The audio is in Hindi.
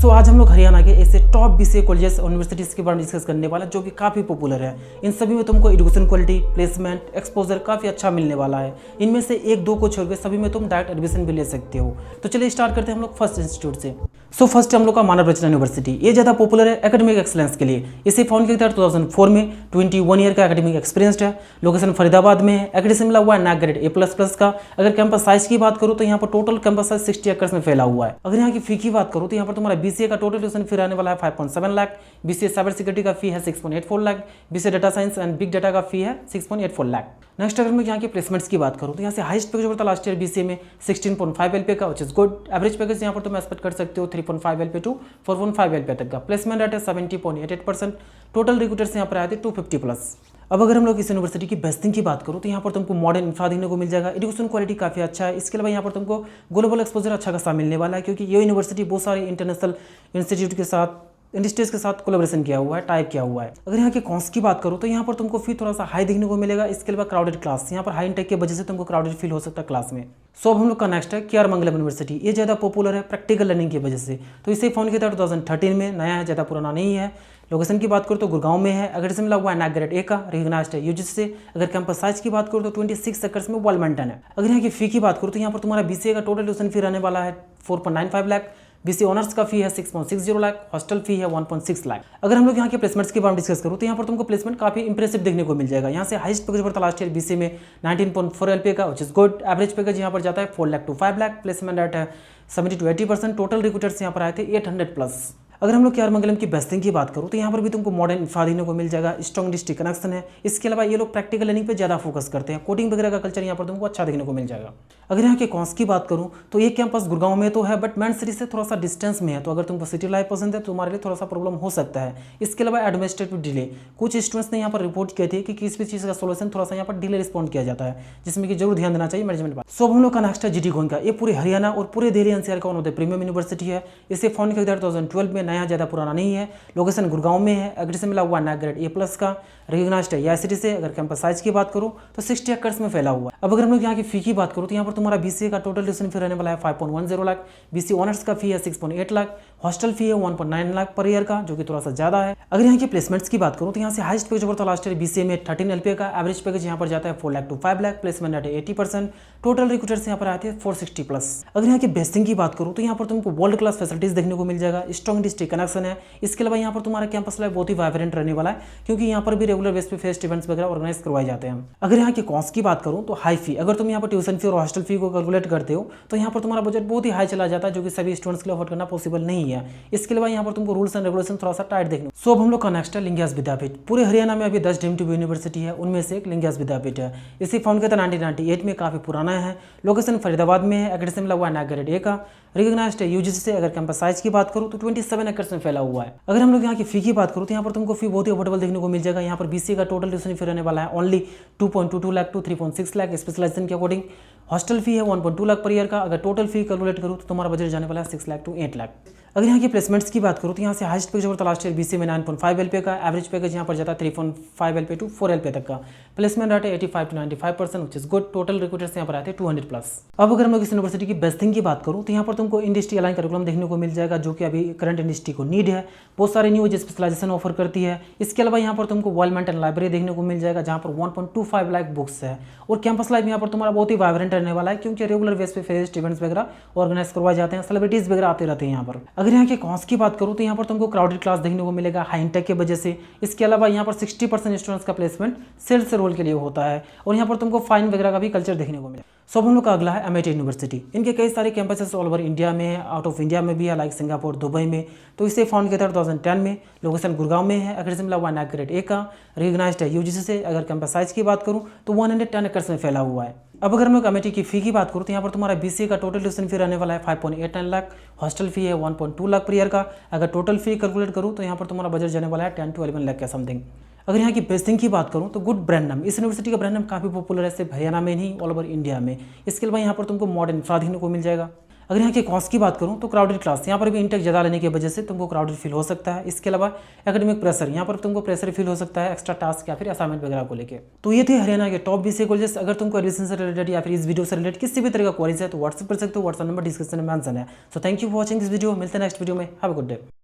आज हम लोग हरियाणा के ऐसे टॉप बीसीए कॉलेजेस और यूनिवर्सिटीज़ के बारे में डिस्कस करने वाला है जो कि काफ़ी पॉपुलर है। इन सभी में तुमको एजुकेशन क्वालिटी, प्लेसमेंट, एक्सपोजर काफ़ी अच्छा मिलने वाला है। इनमें से एक दो को छोड़ के सभी में तुम डायरेक्ट एडमिशन भी ले सकते हो। तो चलिए स्टार्ट करते हैं हम लोग फर्स्ट इंस्टीट्यूट से। फर्स्ट हम लोग का मानव रचना यूनिवर्सिटी। ये ज़्यादा पॉपुलर है एकेडमिक एक्सलेंस के लिए। इसे फाउंड किया था 2004 में। 21 ईयर का एकेडमिक एक्सपीरियंस है। लोकेशन फरीदाबाद में है। एकेडमी मिला हुआ है NAC ग्रेड A++ का। अगर कैंपस साइज की बात करूँ तो यहाँ पर टोटल कैंपस साइज 60 एकड़ में फैला हुआ है। अगर यहाँ की फी की बात करूँ तो यहाँ पर तुम्हारा बीसीए का टोटल ट्यूशन फी रहने वाला है 5.7 लाख। बीसीए साइबर सिक्योरिटी का फी है 6.84 lakh. BCA data science and big data का फी है 6.84 लाख। नेक्स्ट अगर मैं यहाँ के प्लेसमेंट्स की बात करूँ तो यहाँ से हाईएस्ट पैकेज होता है लास्ट ईयर बीसीए में 16.5 LPA का, which is good. Average package यहाँ पर तुम एक्सपेक्ट कर सकते हो 3.5 LPA टू 4.5 LPA तक का। प्लेसमेंट रेट है 70.88%। टोटल रिक्रूटर्स यहाँ पर आए थे 250+। अब अगर हम लोग इस यूनिवर्सिटी की बेस्टिंग की बात करूँ तो यहाँ पर तुमको मॉडर्न इंफ्रा देखने को मिल जाएगा। एजुकेशन क्वालिटी काफ़ी अच्छा है। इसके अलावा यहाँ पर तुमको ग्लोबल एक्सपोजर अच्छा खासा मिलने वाला है, क्योंकि ये यूनिवर्सिटी बहुत सारे इंटरनेशनल इंस्टीट्यूट के साथ, इंडस्ट्रीज के साथ कोलैबोरेशन किया हुआ है, टाइप किया हुआ है। अगर यहाँ के कॉस्ट की बात करूँ तो यहाँ पर तुमको फी थोड़ा सा हाई देखने को मिलेगा। इसके अलावा क्राउडेड क्लास, यहाँ पर हाई इंटेक की वजह से तुमको क्राउडेड फील हो सकता है क्लास में। अब हम लोग का नेक्स्ट है KR मंगलम यूनिवर्सिटी। ये ज़्यादा पॉपुलर है प्रैक्टिकल लर्निंग की वजह से। तो इसे फाउंड किया था 2013 में। नया है, ज़्यादा पुराना नहीं है। लोकेशन की बात करूँ तो गुड़गांव में है। अगर इसमें मिला हुआ है NAC ग्रेड A का, रिकॉग्नाइज्ड है यूजीसी से। अगर कैंपस साइज की बात करूँ तो 26 एकड़ में वेल मेंटेन है। अगर यहाँ की फी की बात करूँ तो यहाँ पर तुम्हारा बीसीए का टोटल ट्यूशन फी रहने वाला है 4.95 लाख। बीसीए ऑनर्स का फी है 6.60 लाख। हॉस्टल फी है 1.6 लाख। अगर हम लोग यहाँ के प्लेसमेंट्स के बारे में डिस्कस करूँ तो यहाँ पर तुमको प्लेसमेंट काफी इंप्रेसिव देखने को मिल जाएगा। यहाँ से हाईएस्ट पैकेज पड़ता लास्ट ईयर बीसीए में 19.4 LPA का, which is good. Average package यहाँ पर जाता है 4 lakh to 5 lakh. Placement rate है 70 to 80%। टोटल रिक्रूटर्स यहाँ पर आए थे 800+। अगर हम लोग KR मंगलम की बेस्टिंग की बात करूँ तो यहाँ पर भी तुमको मॉडर्न इंफ्रा देखने को मिल जाएगा। स्ट्रॉन्ग डिस्ट्रिक्ट कनेक्शन है। इसके अलावा ये लोग प्रैक्टिकल लर्निंग पे ज़्यादा फोकस करते हैं। कोडिंग वगैरह का कल्चर यहाँ पर तुमको अच्छा देखने को मिल जाएगा। अगर यहाँ के कॉस्ट की बात करूँ तो ये कैंपस गुड़गांव में तो है, बट मेन सिटी से थोड़ा सा डिस्टेंस में है। तो अगर तुमको सिटी लाइफ पसंद है तो तुम्हारे लिए थोड़ा सा प्रॉब्लम हो सकता है। इसके अलावा एडमिनिस्ट्रेटिव डिले, कुछ स्टूडेंट्स ने यहाँ पर रिपोर्ट किए थे कि किसी भी चीज़ का सोल्यूशन थोड़ा सा यहाँ पर डिले रिस्पॉन्ड किया जाता है, जिसमें कि जरूर ध्यान देना चाहिए मैनेजमेंट पर। अब हम लोग का नेक्स्ट है GT गोइंका। ये पूरे हरियाणा और पूरे दिल्ली NCR का one of the premium university है। इसे फाउंड किया 2012 में। नया, ज़्यादा पुराना नहीं है। लोकेशन गुड़गांव में है। एग्री से मिला हुआ NAC ग्रेड A+ का, रिकॉग्नाइज्ड है IICT से। अगर कैंपस साइज की बात करूँ तो 60 एकड़ में फैला हुआ है। अब अगर हम लोग यहाँ की फी की बात करूँ तो यहाँ पर तुम्हारा बीसीए का टोटल ट्यूशन फी रहने वाला है 5.10 लाख। बीसीए ऑनर्स का फी है 6.8 लाख। हॉस्टल फी है 1.9 लाख पर ईयर का, जो कि थोड़ा सा ज्यादा है। अगर यहाँ की प्लेसमेंट्स की बात करूँ तो यहाँ से हाईएस्ट पैकेज था लास्ट ईयर बीसीए में 13 LPA का। एवरेज पैकेज यहाँ पर जाता है 4 lakh to 5 lakh. Placement rate है 80%। टोटल रिक्रूटर्स यहाँ पर आए थे 460+। अगर यहाँ की बेस्टिंग की बात करूँ तो यहाँ पर तुमको वर्ल्ड क्लास फैसिलिटीज देखने को मिल जाएगा। स्ट्रॉन्ग डिस्ट्रिक्ट कनेक्शन है। इसके अलावा यहाँ पर तुम्हारा कैंपस लाइफ बहुत ही वाइब्रेंट रहने वाला है, क्योंकि यहाँ पर भी रेगुलर बेस पे फेस्ट इवेंट्स वगैरह ऑर्गेनाइज करवाए जाते हैं। अगर यहाँ की कॉस्ट की बात करूँ तो हाई फी, अगर तुम यहाँ पर ट्यूशन फी और हॉस्टल फी को कैलकुलेट करते हो तो यहाँ पर तुम्हारा बजट बहुत ही हाई चला जाता है, जो कि सभी स्टूडेंट्स के लिए अफोर्ड करना पॉसिबल नहीं है। इसके अलावा यहाँ पर तुमको रूल्स एंड रेगुलेशन थोड़ा सा टाइट देखने। अब हम लोग का नेक्स्ट है लिंगियास विद्यापीठ। पूरे हरियाणा में अभी 10 डीम्ड यूनिवर्सिटी है, उनमें से एक लिंगियास विद्यापीठ है। इसे फाउंड किया था 1998 में, काफी पुराना है। लोकेशन फरीदाबाद में है। एकेडमी मिला हुआ है NAC ग्रेड A का, रिकॉग्नाइज्ड है यूजीसी से। अगर कैंपस साइज की बात करूँ तो 27 एकड़ में फैला हुआ है। अगर हम लोग यहाँ की फी की बात करूँ तो यहाँ पर तुमको फी बहुत ही अफोर्डेबल देखने को मिल जाएगा। यहाँ पर बीसीए का टोटल ट्यूशन फी रहने वाला है only 2.22 lakh to 3.6 lakh specialisation के अकॉर्डिंग। हॉस्टल फी है 1.2 लाख पर ईयर का। अगर टोटल फी कैलकुलेट करूँ तो तुम्हारा बजट जाने वाला है 6 लाख टू 8 लाख। अगर यहाँ की प्लेसमेंट्स की बात करूँ तो यहाँ से हाईएस्ट पैकेज होता लास्ट ईयर बीसीए में 9.5 LPA का। एवरेज पैकेज यहाँ पर जाता है 3.5 LPA टू 4 LPA तक का। प्लेसमेंट रेट है 85 to 95%, which is good. Total recruiters यहाँ पर आते हैं 200+। अब अगर मैं इस यूनिवर्सिटी की बेस्टिंग की बात करूँ तो यहाँ पर तुमको इंडस्ट्री अलाइन करिकुलम देखने को मिल जाएगा, जो कि अभी करंट इंडस्ट्री को नीड है। बहुत सारे न्यू स्पेशलाइजेशन ऑफर करती है। इसके अलावा यहाँ पर तुमको वेल मेंटेन लाइब्रेरी देखने को मिल जाएगा, जहाँ पर 1.25 लाख बुक्स है। और कैंपस लाइफ यहाँ पर तुम्हारा बहुत ही वाइब्रेंट रहने वाला है, क्योंकि रेगुलर बेस पे फेस्ट इवेंट्स वगैरह ऑर्गेनाइज करवाए जाते हैं। सेलिब्रिटीज वगैरह आते रहते हैं यहाँ पर। अगर यहाँ के कॉस्ट की बात करूँ तो यहाँ पर तुमको क्राउडेड क्लास देखने को मिलेगा हाई इंटेक की वजह से। इसके अलावा यहाँ पर 60% स्टूडेंट्स का प्लेसमेंट सेल्स रोल के लिए होता है। और यहाँ पर तुमको फाइन वगैरह का भी कल्चर देखने को मिलेगा। अब हम लोग का अगला है MIT यूनिवर्सिटी। इनके कई सारे कैंपसेस ऑल ओवर इंडिया में है, आउट ऑफ इंडिया में भी है, लाइक सिंगापुर, दुबई में। तो इसे फाउंड किया था 2010 में। लोकेशन गुड़गांव में है। एकेडमी मिला हुआ NAC ग्रेड A का, रिकॉग्नाइज्ड है यूजीसी से। अगर कैंपस साइज की बात करूँ तो 110 एकड़ में फैला हुआ है। अब अगर मैं MIT की फी की बात करूँ तो यहाँ पर तुम्हारा बीसीए का टोटल ट्यूशन फी रहने वाला है 5.89 लाख। हॉस्टल फी है 1.2 लाख पर ईयर का। अगर टोटल फी कैलकुलेट करूँ तो यहाँ पर तुम्हारा बजट जाने वाला है 10 to 11 लाख का समथिंग। अगर यहाँ की बेस्टिंग की बात करूँ तो गुड ब्रांड नाम, इस यूनिवर्सिटी का ब्रांड नाम काफी पॉपुलर है, सिर्फ हरियाणा में नहीं ऑल ओवर इंडिया में। इसके अलावा यहाँ पर तुमको मॉडर्न इंफ्रा देखने को मिल जाएगा। अगर यहाँ के कॉस्ट की बात करूँ तो क्राउडेड क्लास, यहाँ पर भी इंटेक ज़्यादा लेने की वजह से तुमको क्राउडेड फील हो सकता है। इसके अलावा एकेडमिक प्रेशर, यहाँ पर तुमको प्रेशर फील हो सकता है एक्स्ट्रा टास्क या फिर असाइनमेंट वगैरह को लेकर। तो ये थे हरियाणा के टॉप बीसीए कॉलेजेस। अगर तुमको एडमिशन से रिलेटेड या फिर इस वीडियो से रिलेटेड किसी भी तरह का क्वेरीज है तो व्हाट्सएप कर सकते हो, व्हाट्सएप नंबर डिस्क्रिप्शन में मेंशन है। So thank you for watching this video, मिलते हैं नेक्स्ट वीडियो में। Have a good day.